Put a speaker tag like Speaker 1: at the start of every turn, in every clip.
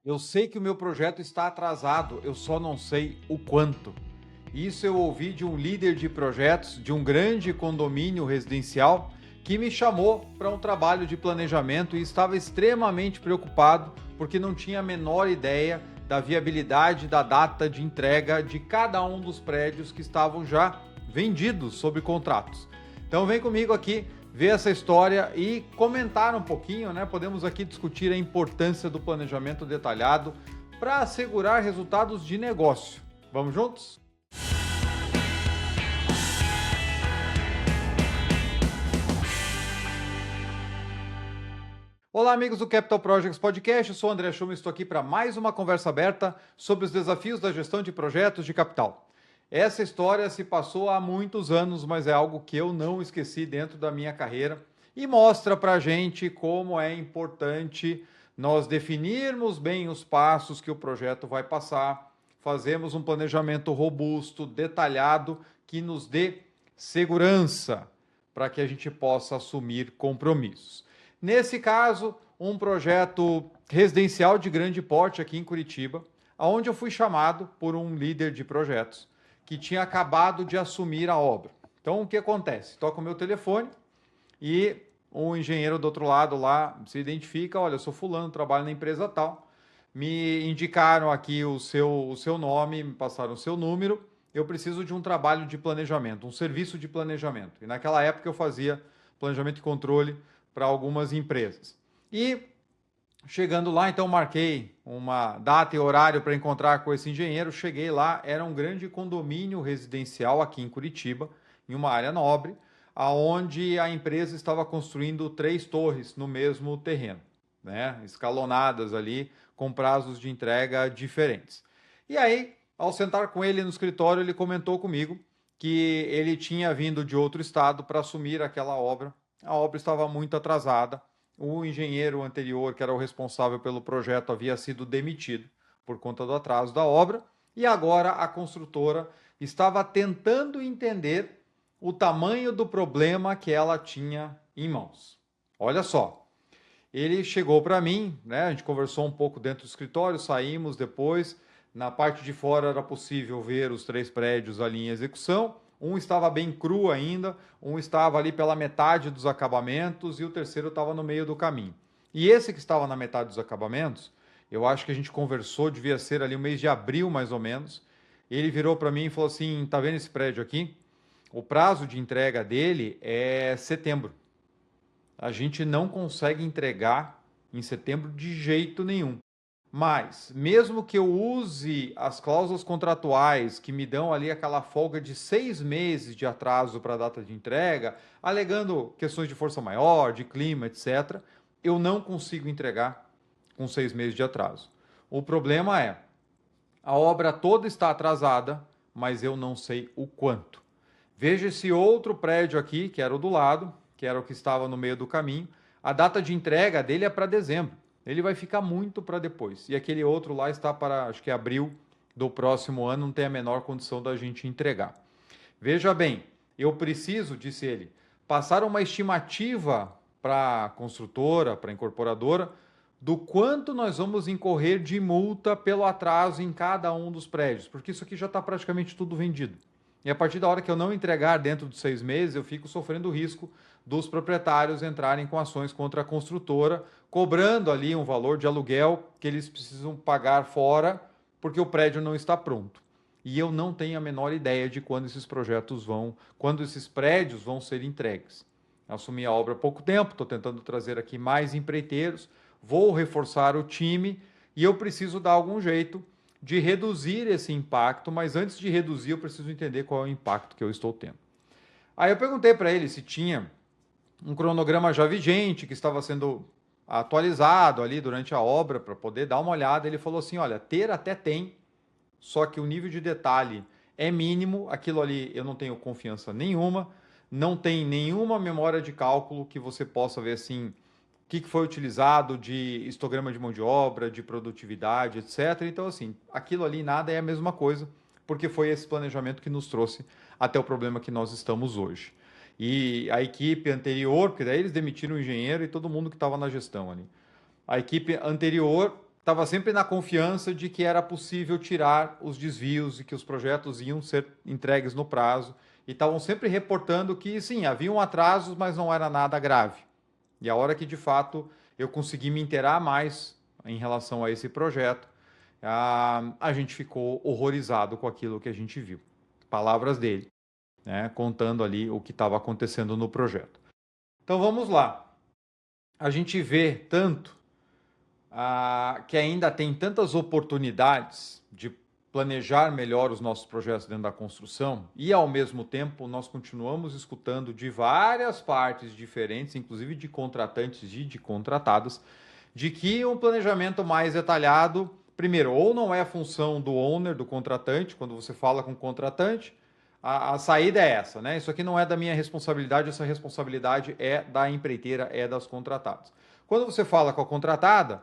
Speaker 1: Eu sei que o meu projeto está atrasado, eu só não sei o quanto. Isso eu ouvi de um líder de projetos de um grande condomínio residencial que me chamou para um trabalho de planejamento e estava extremamente preocupado porque não tinha a menor ideia da viabilidade da data de entrega de cada um dos prédios que estavam já vendidos sob contratos. Então vem comigo aqui ver essa história e comentar um pouquinho, né? Podemos aqui discutir a importância do planejamento detalhado para assegurar resultados de negócio. Vamos juntos? Olá, amigos do Capital Projects Podcast. Eu sou o André Schuma e estou aqui para mais uma conversa aberta sobre os desafios da gestão de projetos de capital. Essa história se passou há muitos anos, mas é algo que eu não esqueci dentro da minha carreira e mostra para a gente como é importante nós definirmos bem os passos que o projeto vai passar, fazermos um planejamento robusto, detalhado, que nos dê segurança para que a gente possa assumir compromissos. Nesse caso, um projeto residencial de grande porte aqui em Curitiba, onde eu fui chamado por um líder de projetos que tinha acabado de assumir a obra. Então, o que acontece? Toca o meu telefone e o engenheiro do outro lado lá se identifica, olha, eu sou fulano, trabalho na empresa tal, me indicaram aqui o seu nome, me passaram o seu número, eu preciso de um trabalho de planejamento, um serviço de planejamento. E naquela época eu fazia planejamento e controle para algumas empresas. E chegando lá, então marquei uma data e horário para encontrar com esse engenheiro. Cheguei lá, era um grande condomínio residencial aqui em Curitiba, em uma área nobre, aonde a empresa estava construindo 3 torres no mesmo terreno, né? Escalonadas ali, com prazos de entrega diferentes. E aí, ao sentar com ele no escritório, ele comentou comigo que ele tinha vindo de outro estado para assumir aquela obra. A obra estava muito atrasada. O engenheiro anterior, que era o responsável pelo projeto, havia sido demitido por conta do atraso da obra, e agora a construtora estava tentando entender o tamanho do problema que ela tinha em mãos. Olha só, ele chegou para mim, né? A gente conversou um pouco dentro do escritório, saímos depois. Na parte de fora era possível ver os 3 prédios ali em execução. Um estava bem cru ainda, um estava ali pela metade dos acabamentos e o terceiro estava no meio do caminho. E esse que estava na metade dos acabamentos, eu acho que a gente conversou, devia ser ali o mês de abril mais ou menos. Ele virou para mim e falou assim: tá vendo esse prédio aqui? O prazo de entrega dele é setembro. A gente não consegue entregar em setembro de jeito nenhum. Mas, mesmo que eu use as cláusulas contratuais que me dão ali aquela folga de 6 meses de atraso para a data de entrega, alegando questões de força maior, de clima, etc., eu não consigo entregar com 6 meses de atraso. O problema é, a obra toda está atrasada, mas eu não sei o quanto. Veja esse outro prédio aqui, que era o do lado, que era o que estava no meio do caminho. A data de entrega dele é para dezembro. Ele vai ficar muito para depois. E aquele outro lá está para, acho que abril do próximo ano, não tem a menor condição da gente entregar. Veja bem, eu preciso, disse ele, passar uma estimativa para a construtora, para a incorporadora, do quanto nós vamos incorrer de multa pelo atraso em cada um dos prédios, porque isso aqui já está praticamente tudo vendido. E a partir da hora que eu não entregar dentro dos 6 meses, eu fico sofrendo o risco dos proprietários entrarem com ações contra a construtora, cobrando ali um valor de aluguel que eles precisam pagar fora, porque o prédio não está pronto. E eu não tenho a menor ideia de quando esses prédios vão ser entregues. Assumi a obra há pouco tempo, estou tentando trazer aqui mais empreiteiros, vou reforçar o time e eu preciso dar algum jeito de reduzir esse impacto, mas antes de reduzir eu preciso entender qual é o impacto que eu estou tendo. Aí eu perguntei para ele se tinha um cronograma já vigente, que estava sendo atualizado ali durante a obra, para poder dar uma olhada. Ele falou assim, olha, ter até tem, só que o nível de detalhe é mínimo, aquilo ali eu não tenho confiança nenhuma, não tem nenhuma memória de cálculo que você possa ver assim, o que foi utilizado de histograma de mão de obra, de produtividade, etc. Então, assim, aquilo ali nada é a mesma coisa, porque foi esse planejamento que nos trouxe até o problema que nós estamos hoje. E a equipe anterior, porque daí eles demitiram o engenheiro e todo mundo que estava na gestão ali. A equipe anterior estava sempre na confiança de que era possível tirar os desvios e que os projetos iam ser entregues no prazo. E estavam sempre reportando que, sim, haviam atrasos, mas não era nada grave. E a hora que, de fato, eu consegui me inteirar mais em relação a esse projeto, a gente ficou horrorizado com aquilo que a gente viu. Palavras dele, né, contando ali o que estava acontecendo no projeto. Então vamos lá. A gente vê tanto que ainda tem tantas oportunidades de planejar melhor os nossos projetos dentro da construção e, ao mesmo tempo, nós continuamos escutando de várias partes diferentes, inclusive de contratantes e de contratadas, de que um planejamento mais detalhado, primeiro, ou não é função do owner, do contratante, quando você fala com o contratante, a saída é essa, né? Isso aqui não é da minha responsabilidade, essa responsabilidade é da empreiteira, é das contratadas. Quando você fala com a contratada,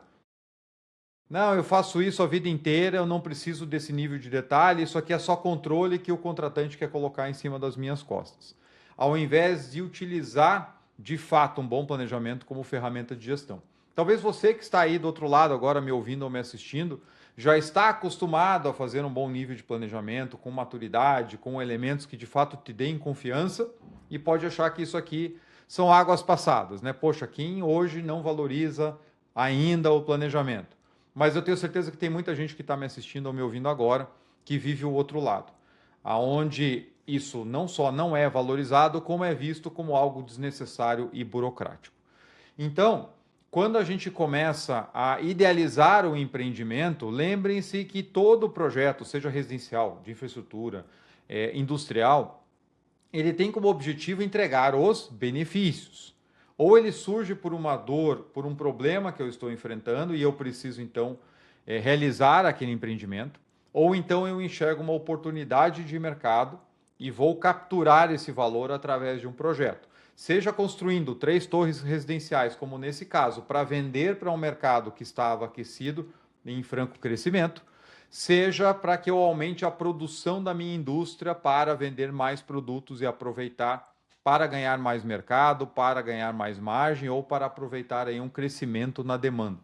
Speaker 1: não, eu faço isso a vida inteira, eu não preciso desse nível de detalhe, isso aqui é só controle que o contratante quer colocar em cima das minhas costas. Ao invés de utilizar, de fato, um bom planejamento como ferramenta de gestão. Talvez você que está aí do outro lado agora me ouvindo ou me assistindo, já está acostumado a fazer um bom nível de planejamento, com maturidade, com elementos que de fato te deem confiança e pode achar que isso aqui são águas passadas, né? Poxa, quem hoje não valoriza ainda o planejamento? Mas eu tenho certeza que tem muita gente que está me assistindo ou me ouvindo agora que vive o outro lado, aonde isso não só não é valorizado, como é visto como algo desnecessário e burocrático. Então, quando a gente começa a idealizar o empreendimento, lembrem-se que todo projeto, seja residencial, de infraestrutura, industrial, ele tem como objetivo entregar os benefícios. Ou ele surge por uma dor, por um problema que eu estou enfrentando e eu preciso então realizar aquele empreendimento, ou então eu enxergo uma oportunidade de mercado e vou capturar esse valor através de um projeto. Seja construindo 3 torres residenciais, como nesse caso, para vender para um mercado que estava aquecido em franco crescimento, seja para que eu aumente a produção da minha indústria para vender mais produtos e aproveitar para ganhar mais mercado, para ganhar mais margem ou para aproveitar aí um crescimento na demanda.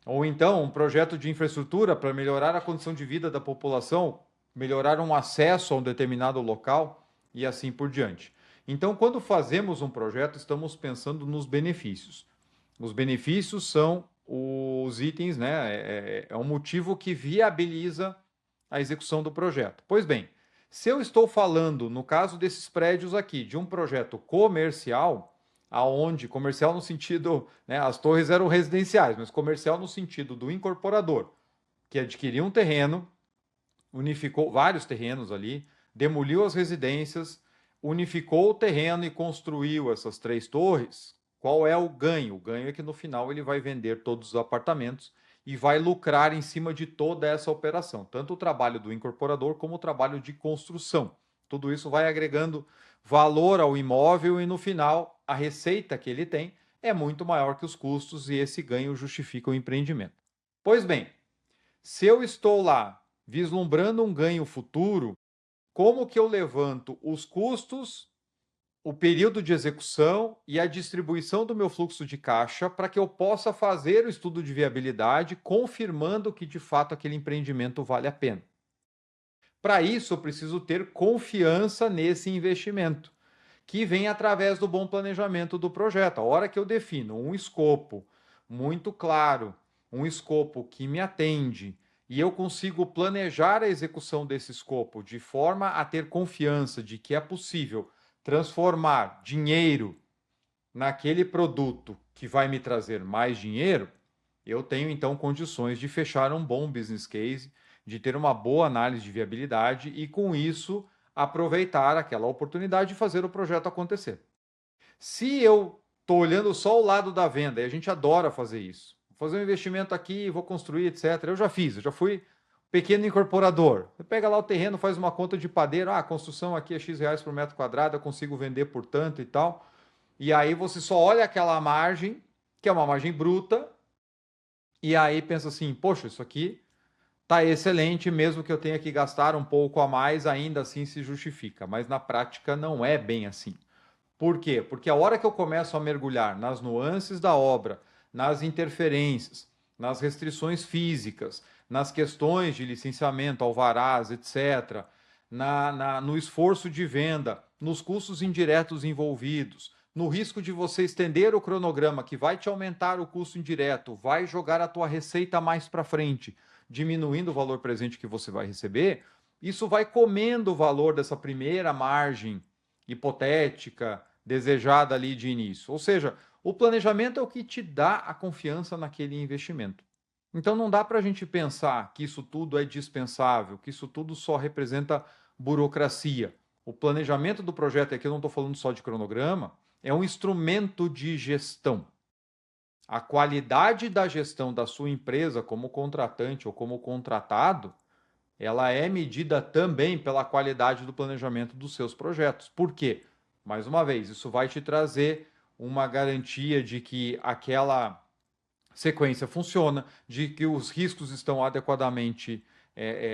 Speaker 1: Ou então um projeto de infraestrutura para melhorar a condição de vida da população, melhorar um acesso a um determinado local e assim por diante. Então, quando fazemos um projeto, estamos pensando nos benefícios. Os benefícios são os itens, né? É um motivo que viabiliza a execução do projeto. Pois bem, se eu estou falando, no caso desses prédios aqui, de um projeto comercial, aonde comercial no sentido, né, as torres eram residenciais, mas comercial no sentido do incorporador, que adquiriu um terreno, unificou vários terrenos ali, demoliu as residências, unificou o terreno e construiu essas 3 torres. Qual é o ganho? O ganho é que no final ele vai vender todos os apartamentos e vai lucrar em cima de toda essa operação, tanto o trabalho do incorporador como o trabalho de construção. Tudo isso vai agregando valor ao imóvel e no final a receita que ele tem é muito maior que os custos e esse ganho justifica o empreendimento. Pois bem, se eu estou lá vislumbrando um ganho futuro, como que eu levanto os custos, o período de execução e a distribuição do meu fluxo de caixa para que eu possa fazer o estudo de viabilidade, confirmando que de fato aquele empreendimento vale a pena. Para isso, eu preciso ter confiança nesse investimento, que vem através do bom planejamento do projeto. A hora que eu defino um escopo muito claro, um escopo que me atende, e eu consigo planejar a execução desse escopo de forma a ter confiança de que é possível transformar dinheiro naquele produto que vai me trazer mais dinheiro, eu tenho então condições de fechar um bom business case, de ter uma boa análise de viabilidade e, com isso, aproveitar aquela oportunidade de fazer o projeto acontecer. Se eu estou olhando só o lado da venda, e a gente adora fazer isso, vou fazer um investimento aqui, vou construir, etc. Eu já fiz, eu já fui pequeno incorporador. Você pega lá o terreno, faz uma conta de padeiro, a construção aqui é X reais por metro quadrado, eu consigo vender por tanto e tal. E aí você só olha aquela margem, que é uma margem bruta, e aí pensa assim, poxa, isso aqui tá excelente, mesmo que eu tenha que gastar um pouco a mais, ainda assim se justifica. Mas na prática não é bem assim. Por quê? Porque a hora que eu começo a mergulhar nas nuances da obra, nas interferências, nas restrições físicas, nas questões de licenciamento, alvarás, etc., no esforço de venda, nos custos indiretos envolvidos, no risco de você estender o cronograma, que vai te aumentar o custo indireto, vai jogar a tua receita mais para frente, diminuindo o valor presente que você vai receber, isso vai comendo o valor dessa primeira margem hipotética, desejada ali de início. Ou seja, o planejamento é o que te dá a confiança naquele investimento. Então não dá para a gente pensar que isso tudo é dispensável, que isso tudo só representa burocracia. O planejamento do projeto, aqui eu não estou falando só de cronograma, é um instrumento de gestão. A qualidade da gestão da sua empresa como contratante ou como contratado, ela é medida também pela qualidade do planejamento dos seus projetos. Por quê? Mais uma vez, isso vai te trazer uma garantia de que aquela sequência funciona, de que os riscos estão adequadamente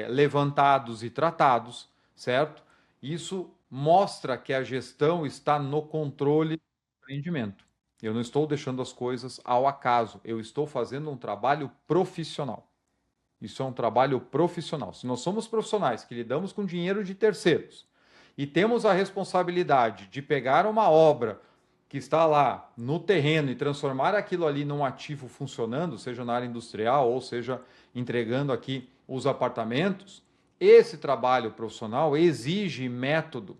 Speaker 1: levantados e tratados, certo? Isso mostra que a gestão está no controle do empreendimento. Eu não estou deixando as coisas ao acaso, eu estou fazendo um trabalho profissional. Isso é um trabalho profissional. Se nós somos profissionais que lidamos com dinheiro de terceiros e temos a responsabilidade de pegar uma obra que está lá no terreno e transformar aquilo ali num ativo funcionando, seja na área industrial ou seja entregando aqui os apartamentos, esse trabalho profissional exige método.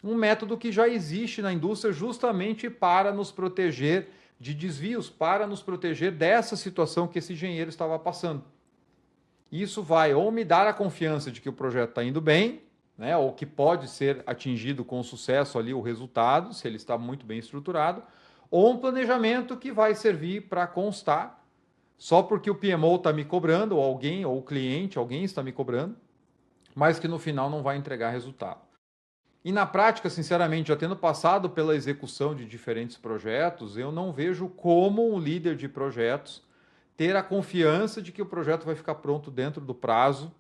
Speaker 1: Um método que já existe na indústria justamente para nos proteger de desvios, para nos proteger dessa situação que esse engenheiro estava passando. Isso vai ou me dar a confiança de que o projeto está indo bem, né, ou que pode ser atingido com sucesso ali o resultado, se ele está muito bem estruturado, ou um planejamento que vai servir para constar, só porque o PMO está me cobrando, ou alguém, ou o cliente, alguém está me cobrando, mas que no final não vai entregar resultado. E na prática, sinceramente, já tendo passado pela execução de diferentes projetos, eu não vejo como um líder de projetos ter a confiança de que o projeto vai ficar pronto dentro do prazo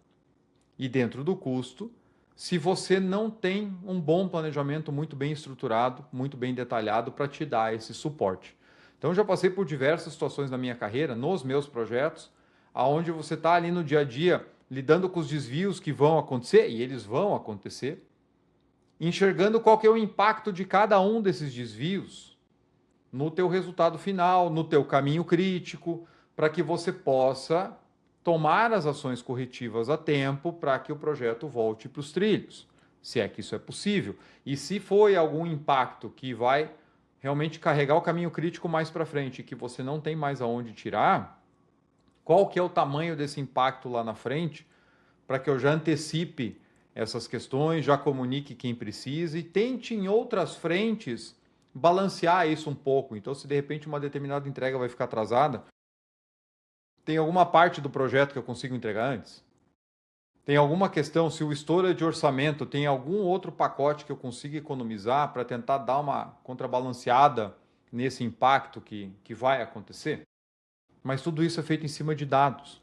Speaker 1: e dentro do custo, se você não tem um bom planejamento muito bem estruturado, muito bem detalhado para te dar esse suporte. Então, já passei por diversas situações na minha carreira, nos meus projetos, aonde você está ali no dia a dia lidando com os desvios que vão acontecer, e eles vão acontecer, enxergando qual que é o impacto de cada um desses desvios no teu resultado final, no teu caminho crítico, para que você possa tomar as ações corretivas a tempo para que o projeto volte para os trilhos, se é que isso é possível. E se foi algum impacto que vai realmente carregar o caminho crítico mais para frente e que você não tem mais aonde tirar, qual que é o tamanho desse impacto lá na frente, para que eu já antecipe essas questões, já comunique quem precisa e tente em outras frentes balancear isso um pouco. Então, se de repente uma determinada entrega vai ficar atrasada, tem alguma parte do projeto que eu consigo entregar antes? Tem alguma questão, se o estouro é de orçamento, tem algum outro pacote que eu consiga economizar para tentar dar uma contrabalanceada nesse impacto que vai acontecer? Mas tudo isso é feito em cima de dados.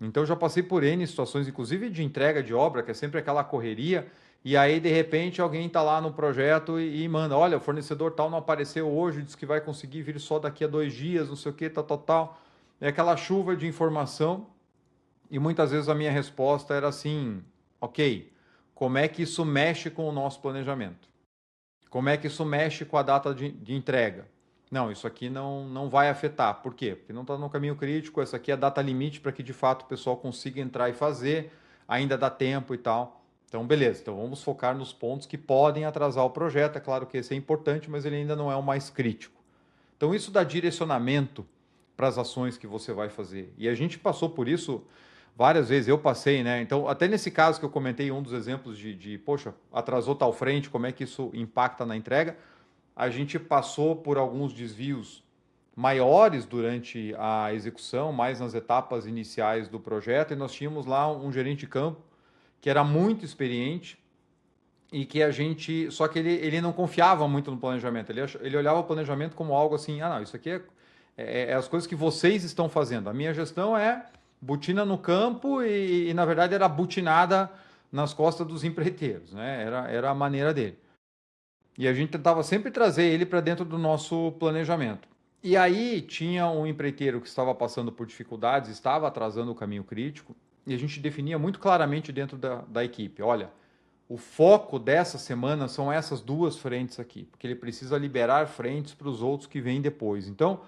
Speaker 1: Então, eu já passei por N situações, inclusive de entrega de obra, que é sempre aquela correria, e aí, de repente, alguém está lá no projeto e manda, olha, o fornecedor tal não apareceu hoje, diz que vai conseguir vir só daqui a 2 dias, não sei o que, tal. É aquela chuva de informação, e muitas vezes a minha resposta era assim, ok, como é que isso mexe com o nosso planejamento? Como é que isso mexe com a data de entrega? Não, isso aqui não vai afetar. Por quê? Porque não está no caminho crítico, essa aqui é a data limite para que de fato o pessoal consiga entrar e fazer, ainda dá tempo e tal. Então, beleza. Então, vamos focar nos pontos que podem atrasar o projeto. É claro que esse é importante, mas ele ainda não é o mais crítico. Então, isso dá direcionamento para as ações que você vai fazer. E a gente passou por isso várias vezes, eu passei, né? Então, até nesse caso que eu comentei, um dos exemplos poxa, atrasou tal frente, como é que isso impacta na entrega? A gente passou por alguns desvios maiores durante a execução, mais nas etapas iniciais do projeto, e nós tínhamos lá um gerente de campo que era muito experiente e que só que ele não confiava muito no planejamento, ele olhava o planejamento como algo assim, ah não, isso aqui é as coisas que vocês estão fazendo, a minha gestão é botina no campo e na verdade era butinada nas costas dos empreiteiros, né? Era a maneira dele. E a gente tentava sempre trazer ele para dentro do nosso planejamento. E aí tinha um empreiteiro que estava passando por dificuldades, estava atrasando o caminho crítico, e a gente definia muito claramente dentro da equipe, olha, o foco dessa semana são essas duas frentes aqui, porque ele precisa liberar frentes para os outros que vêm depois. Então,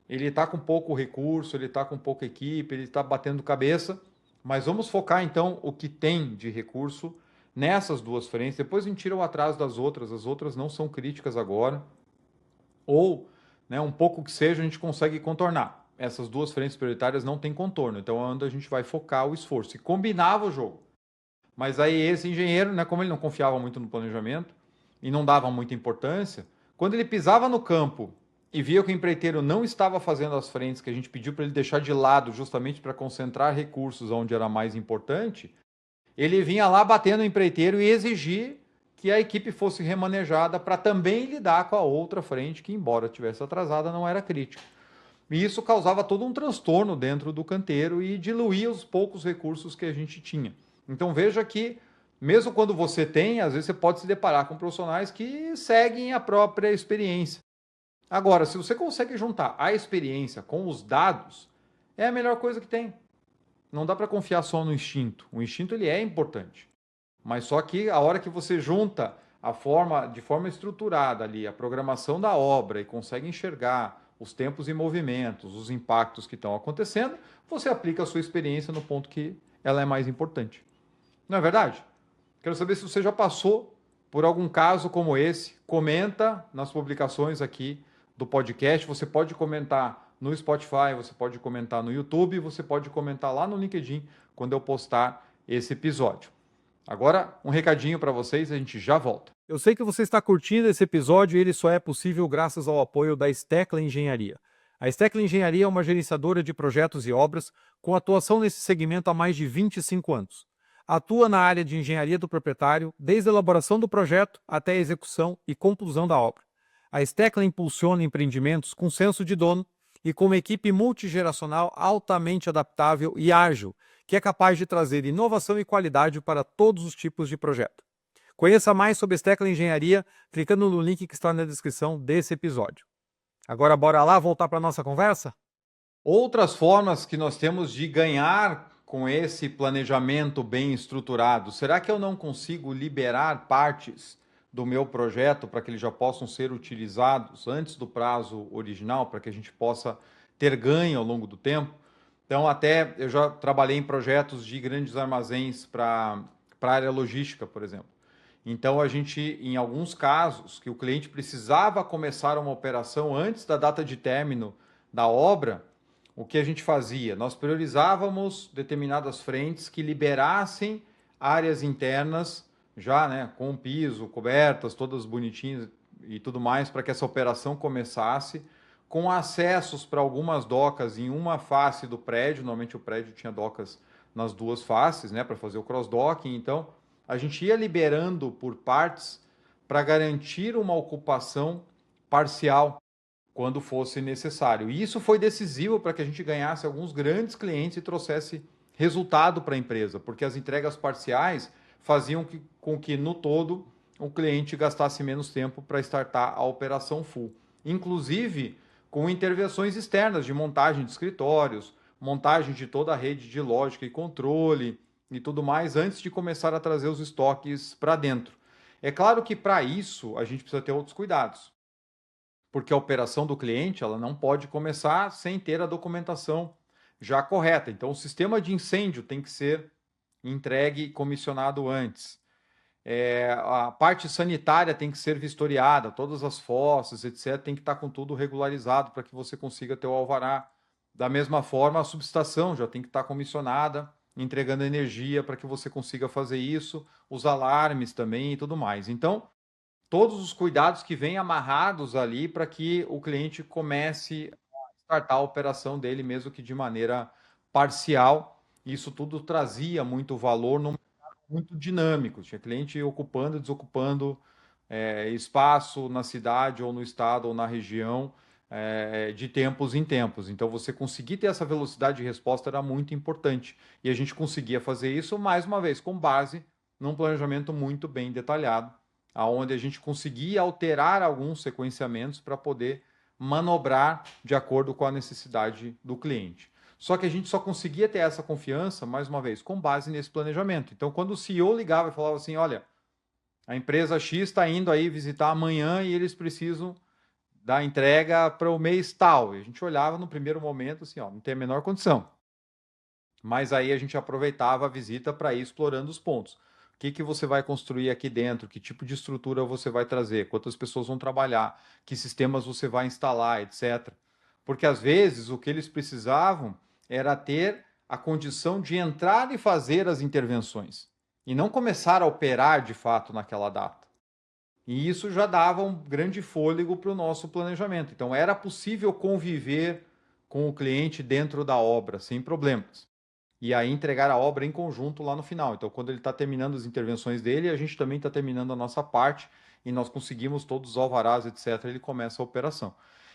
Speaker 1: ele está com pouco recurso, ele está com pouca equipe, ele está batendo cabeça, mas vamos focar então o que tem de recurso nessas duas frentes. Depois a gente tira o atraso das outras, as outras não são críticas agora, ou né, um pouco que seja a gente consegue contornar. Essas duas frentes prioritárias não tem contorno, então é onde a gente vai focar o esforço. E combinava o jogo. Mas aí esse engenheiro, né, como ele não confiava muito no planejamento e não dava muita importância, quando ele pisava no campo e via que o empreiteiro não estava fazendo as frentes que a gente pediu para ele deixar de lado justamente para concentrar recursos onde era mais importante, ele vinha lá batendo no empreiteiro e exigir que a equipe fosse remanejada para também lidar com a outra frente que, embora tivesse atrasada, não era crítica. E isso causava todo um transtorno dentro do canteiro e diluía os poucos recursos que a gente tinha. Então veja que, mesmo quando você tem, às vezes você pode se deparar com profissionais que seguem a própria experiência. Agora, se você consegue juntar a experiência com os dados, é a melhor coisa que tem. Não dá para confiar só no instinto. O instinto ele é importante. Mas só que a hora que você junta de forma estruturada ali, a programação da obra e consegue enxergar os tempos e movimentos, os impactos que estão acontecendo, você aplica a sua experiência no ponto que ela é mais importante. Não é verdade? Quero saber se você já passou por algum caso como esse. Comenta nas publicações aqui do podcast. Você pode comentar no Spotify, você pode comentar no YouTube, você pode comentar lá no LinkedIn quando eu postar esse episódio. Agora, um recadinho para vocês, a gente já volta.
Speaker 2: Eu sei que você está curtindo esse episódio e ele só é possível graças ao apoio da Stecla Engenharia. A Stecla Engenharia é uma gerenciadora de projetos e obras com atuação nesse segmento há mais de 25 anos. Atua na área de engenharia do proprietário, desde a elaboração do projeto até a execução e conclusão da obra. A Stecla impulsiona empreendimentos com senso de dono e com uma equipe multigeracional altamente adaptável e ágil, que é capaz de trazer inovação e qualidade para todos os tipos de projeto. Conheça mais sobre a Stecla Engenharia clicando no link que está na descrição desse episódio. Agora bora lá voltar para a nossa conversa?
Speaker 1: Outras formas que nós temos de ganhar com esse planejamento bem estruturado, será que eu não consigo liberar partes do meu projeto para que eles já possam ser utilizados antes do prazo original, para que a gente possa ter ganho ao longo do tempo? Então, até eu já trabalhei em projetos de grandes armazéns para a área logística, por exemplo. Então, a gente, em alguns casos, que o cliente precisava começar uma operação antes da data de término da obra, o que a gente fazia? Nós priorizávamos determinadas frentes que liberassem áreas internas, já né, com piso, cobertas, todas bonitinhas e tudo mais, para que essa operação começasse, com acessos para algumas docas em uma face do prédio. Normalmente o prédio tinha docas nas duas faces, né, para fazer o cross-docking. Então, a gente ia liberando por partes para garantir uma ocupação parcial quando fosse necessário. E isso foi decisivo para que a gente ganhasse alguns grandes clientes e trouxesse resultado para a empresa, porque as entregas parciais faziam com que, no todo, o cliente gastasse menos tempo para startar a operação full. Inclusive, com intervenções externas de montagem de escritórios, montagem de toda a rede de lógica e controle e tudo mais, antes de começar a trazer os estoques para dentro. É claro que para isso a gente precisa ter outros cuidados, porque a operação do cliente ela não pode começar sem ter a documentação já correta. Então, o sistema de incêndio tem que ser entregue e comissionado antes. A parte sanitária tem que ser vistoriada, todas as fossas, etc., tem que estar com tudo regularizado para que você consiga ter o alvará. Da mesma forma, a subestação já tem que estar comissionada, entregando energia para que você consiga fazer isso, os alarmes também e tudo mais. Então, todos os cuidados que vêm amarrados ali para que o cliente comece a startar a operação dele, mesmo que de maneira parcial. Isso tudo trazia muito valor num mercado muito dinâmico. Tinha cliente ocupando e desocupando espaço na cidade ou no estado ou na região de tempos em tempos. Então, você conseguir ter essa velocidade de resposta era muito importante. E a gente conseguia fazer isso, mais uma vez, com base num planejamento muito bem detalhado, aonde a gente conseguia alterar alguns sequenciamentos para poder manobrar de acordo com a necessidade do cliente. Só que a gente só conseguia ter essa confiança, mais uma vez, com base nesse planejamento. Então, quando o CEO ligava e falava assim, olha, a empresa X está indo aí visitar amanhã e eles precisam da entrega para o mês tal. E a gente olhava no primeiro momento assim, ó, não tem a menor condição. Mas aí a gente aproveitava a visita para ir explorando os pontos. O que você vai construir aqui dentro? Que tipo de estrutura você vai trazer? Quantas pessoas vão trabalhar? Que sistemas você vai instalar, etc. Porque às vezes o que eles precisavam era ter a condição de entrar e fazer as intervenções e não começar a operar de fato naquela data. E isso já dava um grande fôlego para o nosso planejamento. Então era possível conviver com o cliente dentro da obra sem problemas. E aí entregar a obra em conjunto lá no final. Então, quando ele está terminando as intervenções dele, a gente também está terminando a nossa parte e nós conseguimos todos os alvarás, etc., ele começa a operação.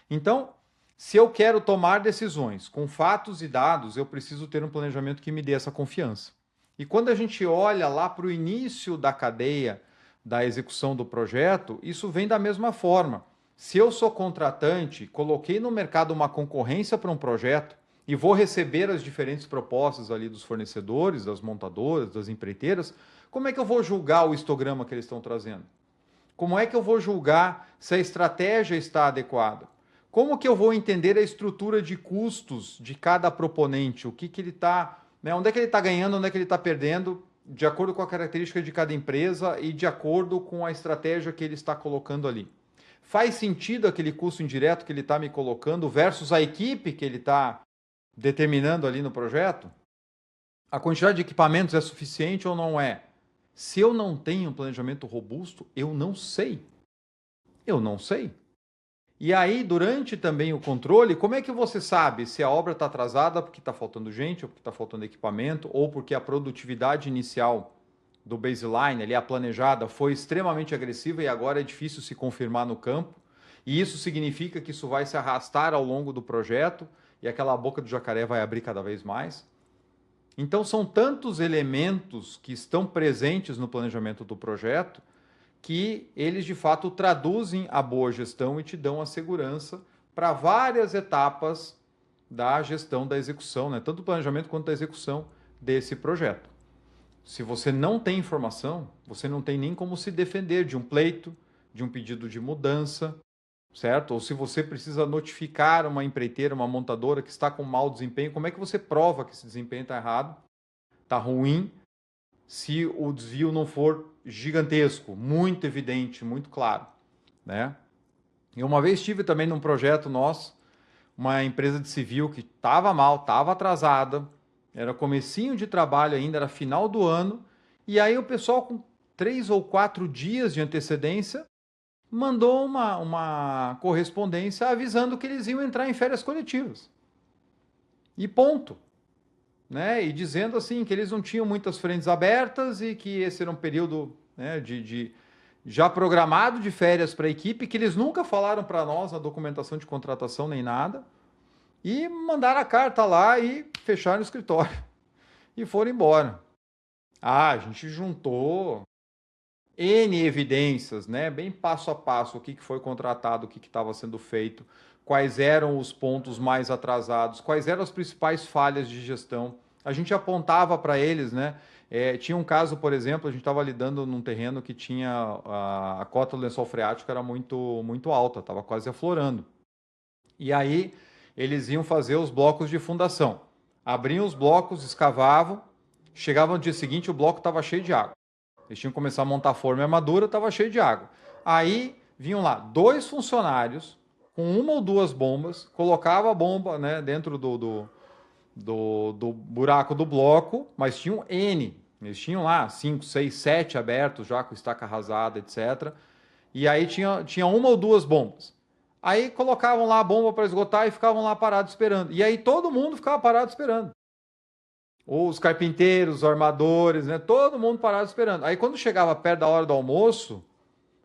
Speaker 1: Então, se eu quero tomar decisões com fatos e dados, eu preciso ter um planejamento que me dê essa confiança. E quando a gente olha lá para o início da cadeia da execução do projeto, isso vem da mesma forma. Se eu sou contratante, coloquei no mercado uma concorrência para um projeto, e vou receber as diferentes propostas ali dos fornecedores, das montadoras, das empreiteiras, como é que eu vou julgar o histograma que eles estão trazendo? Como é que eu vou julgar se a estratégia está adequada? Como que eu vou entender a estrutura de custos de cada proponente? O que ele está, né, onde é que ele está ganhando, onde é que ele está perdendo, de acordo com a característica de cada empresa e de acordo com a estratégia que ele está colocando ali. Faz sentido aquele custo indireto que ele está me colocando versus a equipe que ele está determinando ali no projeto? A quantidade de equipamentos é suficiente ou não é? Se eu não tenho um planejamento robusto, eu não sei. Eu não sei. E aí, durante também o controle, como é que você sabe se a obra está atrasada porque está faltando gente, ou porque está faltando equipamento, ou porque a produtividade inicial do baseline, ali, a planejada, foi extremamente agressiva e agora é difícil se confirmar no campo? E isso significa que isso vai se arrastar ao longo do projeto e aquela boca do jacaré vai abrir cada vez mais. Então são tantos elementos que estão presentes no planejamento do projeto que eles de fato traduzem a boa gestão e te dão a segurança para várias etapas da gestão da execução, né? Tanto do planejamento quanto da execução desse projeto. Se você não tem informação, você não tem nem como se defender de um pleito, de um pedido de mudança, certo? Ou se você precisa notificar uma empreiteira, uma montadora que está com mau desempenho, como é que você prova que esse desempenho está errado, está ruim, se o desvio não for gigantesco, muito evidente, muito claro, né? E uma vez tive também num projeto nosso, uma empresa de civil que estava mal, estava atrasada, era comecinho de trabalho ainda, era final do ano, e aí o pessoal com 3 ou 4 dias de antecedência mandou uma correspondência avisando que eles iam entrar em férias coletivas. E ponto. Né? E dizendo assim que eles não tinham muitas frentes abertas e que esse era um período, né, de já programado de férias para a equipe, que eles nunca falaram para nós na documentação de contratação nem nada, e mandaram a carta lá e fecharam o escritório e foram embora. A gente juntou N evidências, né? Bem passo a passo, o que foi contratado, o que estava sendo feito, quais eram os pontos mais atrasados, quais eram as principais falhas de gestão. A gente apontava para eles, né? Tinha um caso, por exemplo, a gente estava lidando num terreno que tinha a cota do lençol freático era muito alta, estava quase aflorando. E aí eles iam fazer os blocos de fundação. Abriam os blocos, escavavam, chegavam no dia seguinte, o bloco estava cheio de água. Eles tinham que começar a montar a forma e armadura, estava cheio de água. Aí vinham lá 2 funcionários com 1 ou 2 bombas, colocava a bomba, né, dentro do buraco do bloco, mas tinham N. Eles tinham lá 5, 6, 7 abertos já com estaca arrasada, etc. E aí tinha 1 ou 2 bombas. Aí colocavam lá a bomba para esgotar e ficavam lá parados esperando. E aí todo mundo ficava parado esperando. Os carpinteiros, os armadores, né? Todo mundo parado esperando. Aí quando chegava perto da hora do almoço,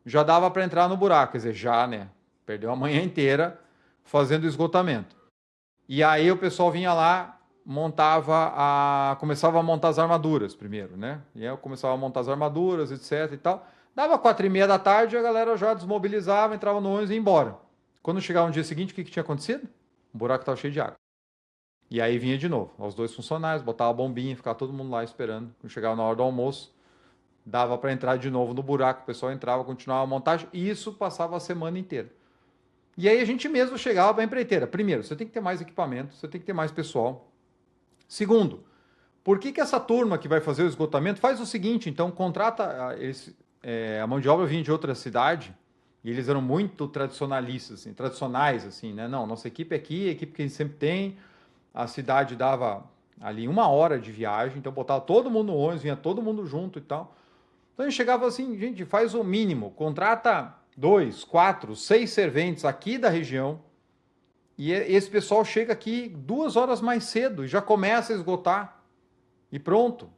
Speaker 1: já dava para entrar no buraco. Quer dizer, já, né? Perdeu a manhã inteira fazendo esgotamento. E aí o pessoal vinha lá, começava a montar as armaduras primeiro, né? E aí eu começava a montar as armaduras, etc e tal. Dava 4:30 da tarde, a galera já desmobilizava, entrava no ônibus e ia embora. Quando chegava no dia seguinte, o que tinha acontecido? O buraco estava cheio de água. E aí vinha de novo, os 2 funcionários, botava a bombinha, ficava todo mundo lá esperando. Quando chegava na hora do almoço, dava para entrar de novo no buraco, o pessoal entrava, continuava a montagem, e isso passava a semana inteira. E aí a gente mesmo chegava para a empreiteira. Primeiro, você tem que ter mais equipamento, você tem que ter mais pessoal. Segundo, por que essa turma que vai fazer o esgotamento faz o seguinte, então contrata, a mão de obra vinha de outra cidade, e eles eram muito tradicionalistas, assim, tradicionais, assim, né? Não, nossa equipe é aqui, a equipe que a gente sempre tem, a cidade dava ali 1 hora de viagem, então botava todo mundo no ônibus, vinha todo mundo junto e tal. Então a gente chegava assim, gente, faz o mínimo, contrata 2, 4, 6 serventes aqui da região, e esse pessoal chega aqui 2 horas mais cedo e já começa a esgotar, e pronto.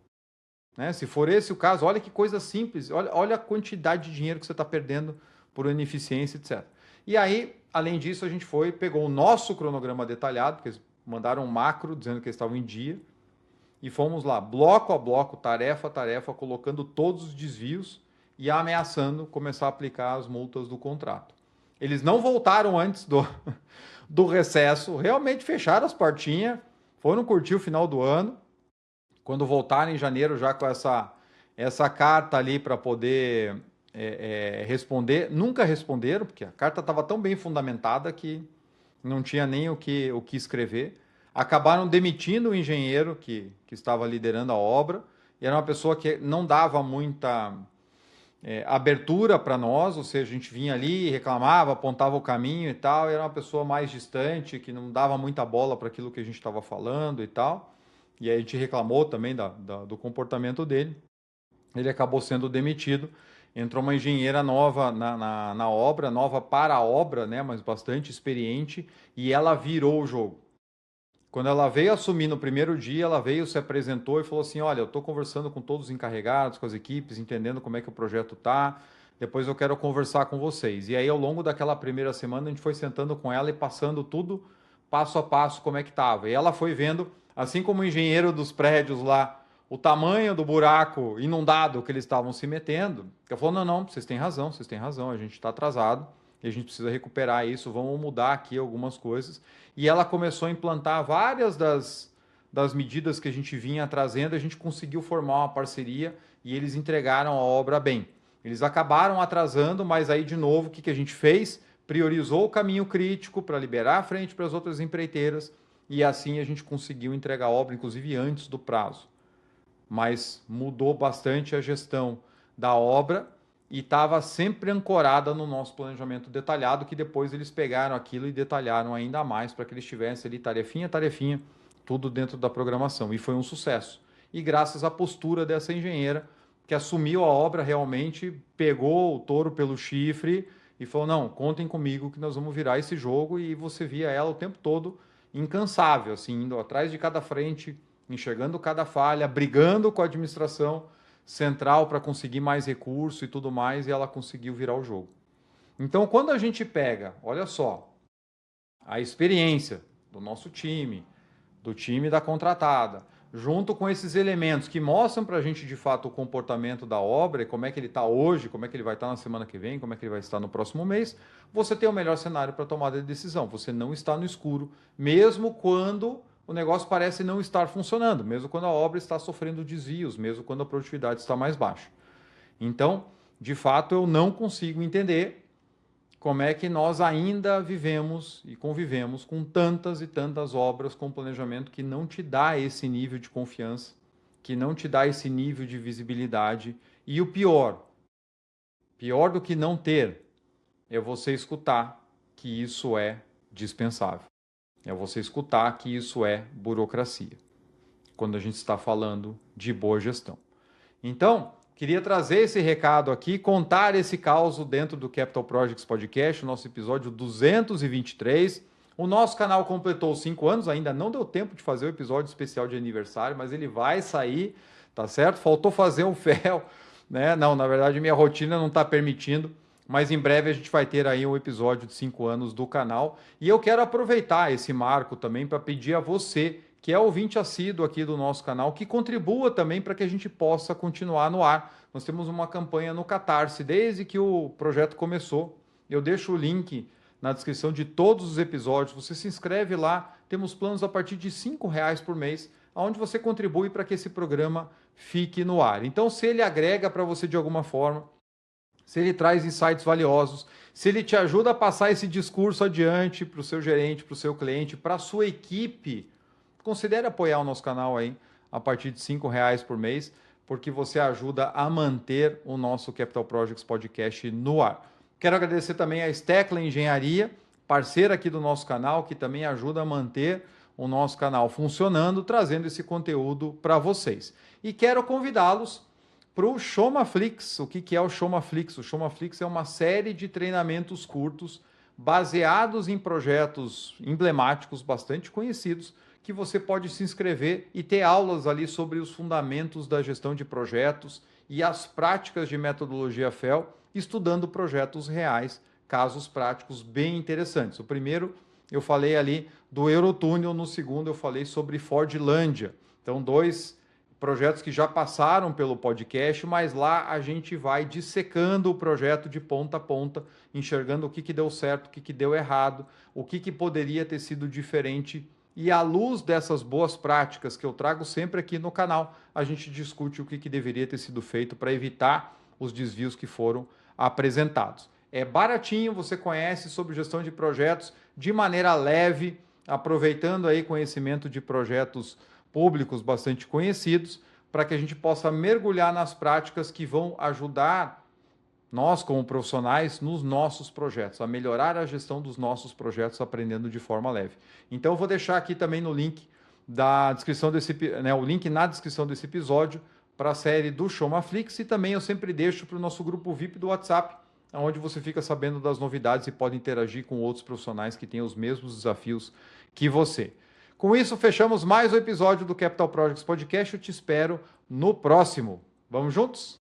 Speaker 1: Né? Se for esse o caso, olha que coisa simples, olha a quantidade de dinheiro que você está perdendo por ineficiência, etc. E aí, além disso, a gente pegou o nosso cronograma detalhado, porque eles mandaram um macro dizendo que eles estavam em dia, e fomos lá, bloco a bloco, tarefa a tarefa, colocando todos os desvios e ameaçando começar a aplicar as multas do contrato. Eles não voltaram antes do recesso, realmente fecharam as portinhas, foram curtir o final do ano. Quando voltaram em janeiro já com essa carta ali para poder responder, nunca responderam, porque a carta estava tão bem fundamentada que não tinha nem o que escrever. Acabaram demitindo o engenheiro que estava liderando a obra, e era uma pessoa que não dava muita abertura para nós, ou seja, a gente vinha ali, reclamava, apontava o caminho e tal, e era uma pessoa mais distante, que não dava muita bola para aquilo que a gente estava falando e tal, e aí a gente reclamou também do comportamento dele. Ele acabou sendo demitido, entrou uma engenheira nova na obra, nova para a obra, né, mas bastante experiente, e ela virou o jogo. Quando ela veio assumir no primeiro dia, ela veio, se apresentou e falou assim, olha, eu estou conversando com todos os encarregados, com as equipes, entendendo como é que o projeto está, depois eu quero conversar com vocês. E aí, ao longo daquela primeira semana, a gente foi sentando com ela e passando tudo passo a passo como é que estava. E ela foi vendo, assim como o engenheiro dos prédios lá, o tamanho do buraco inundado que eles estavam se metendo. Ela falou, não, vocês têm razão, a gente está atrasado e a gente precisa recuperar isso, vamos mudar aqui algumas coisas. E ela começou a implantar várias das medidas que a gente vinha trazendo, a gente conseguiu formar uma parceria e eles entregaram a obra bem. Eles acabaram atrasando, mas aí de novo o que a gente fez? Priorizou o caminho crítico para liberar a frente para as outras empreiteiras e assim a gente conseguiu entregar a obra, inclusive antes do prazo. Mas mudou bastante a gestão da obra e estava sempre ancorada no nosso planejamento detalhado, que depois eles pegaram aquilo e detalharam ainda mais para que eles tivessem ali tarefinha, tudo dentro da programação. E foi um sucesso. E graças à postura dessa engenheira, que assumiu a obra realmente, pegou o touro pelo chifre e falou, não, contem comigo que nós vamos virar esse jogo, e você via ela o tempo todo incansável, assim, indo atrás de cada frente, enxergando cada falha, brigando com a administração central para conseguir mais recurso e tudo mais, e ela conseguiu virar o jogo. Então, quando a gente pega, olha só, a experiência do nosso time, do time da contratada, junto com esses elementos que mostram para a gente de fato o comportamento da obra, como é que ele está hoje, como é que ele vai estar na semana que vem, como é que ele vai estar no próximo mês, você tem o melhor cenário para tomada de decisão. Você não está no escuro, mesmo quando o negócio parece não estar funcionando, mesmo quando a obra está sofrendo desvios, mesmo quando a produtividade está mais baixa. Então, de fato, eu não consigo entender como é que nós ainda vivemos e convivemos com tantas e tantas obras com planejamento que não te dá esse nível de confiança, que não te dá esse nível de visibilidade. E o pior do que não ter, é você escutar que isso é dispensável. É você escutar que isso é burocracia, quando a gente está falando de boa gestão. Então, queria trazer esse recado aqui, contar esse caos dentro do Capital Projects Podcast, nosso episódio 223. O nosso canal completou 5 anos, ainda não deu tempo de fazer o episódio especial de aniversário, mas ele vai sair, tá certo? Faltou fazer um fel, né? Não, na verdade minha rotina não está permitindo, mas em breve a gente vai ter aí um episódio de 5 anos do canal. E eu quero aproveitar esse marco também para pedir a você, que é ouvinte assíduo aqui do nosso canal, que contribua também para que a gente possa continuar no ar. Nós temos uma campanha no Catarse, desde que o projeto começou. Eu deixo o link na descrição de todos os episódios. Você se inscreve lá, temos planos a partir de R$ 5,00 por mês, onde você contribui para que esse programa fique no ar. Então, se ele agrega para você de alguma forma, se ele traz insights valiosos, se ele te ajuda a passar esse discurso adiante para o seu gerente, para o seu cliente, para a sua equipe, considere apoiar o nosso canal aí a partir de R$ 5,00 por mês, porque você ajuda a manter o nosso Capital Projects Podcast no ar. Quero agradecer também a Steckler Engenharia, parceira aqui do nosso canal, que também ajuda a manter o nosso canal funcionando, trazendo esse conteúdo para vocês. E quero convidá-los para o Shomaflix. O que é o Shomaflix? O Shomaflix é uma série de treinamentos curtos baseados em projetos emblemáticos, bastante conhecidos, que você pode se inscrever e ter aulas ali sobre os fundamentos da gestão de projetos e as práticas de metodologia FEL, estudando projetos reais, casos práticos bem interessantes. O primeiro eu falei ali do Eurotúnel, no segundo eu falei sobre Fordlândia. Então, 2 projetos que já passaram pelo podcast, mas lá a gente vai dissecando o projeto de ponta a ponta, enxergando o que deu certo, o que deu errado, o que poderia ter sido diferente. E à luz dessas boas práticas que eu trago sempre aqui no canal, a gente discute o que deveria ter sido feito para evitar os desvios que foram apresentados. É baratinho, você conhece sobre gestão de projetos de maneira leve, aproveitando aí conhecimento de projetos públicos bastante conhecidos, para que a gente possa mergulhar nas práticas que vão ajudar nós, como profissionais, nos nossos projetos, a melhorar a gestão dos nossos projetos, aprendendo de forma leve. Então, eu vou deixar aqui também no link da descrição o link na descrição desse episódio para a série do Shomaflix, e também eu sempre deixo para o nosso grupo VIP do WhatsApp, onde você fica sabendo das novidades e pode interagir com outros profissionais que têm os mesmos desafios que você. Com isso, fechamos mais um episódio do Capital Projects Podcast. Eu te espero no próximo. Vamos juntos?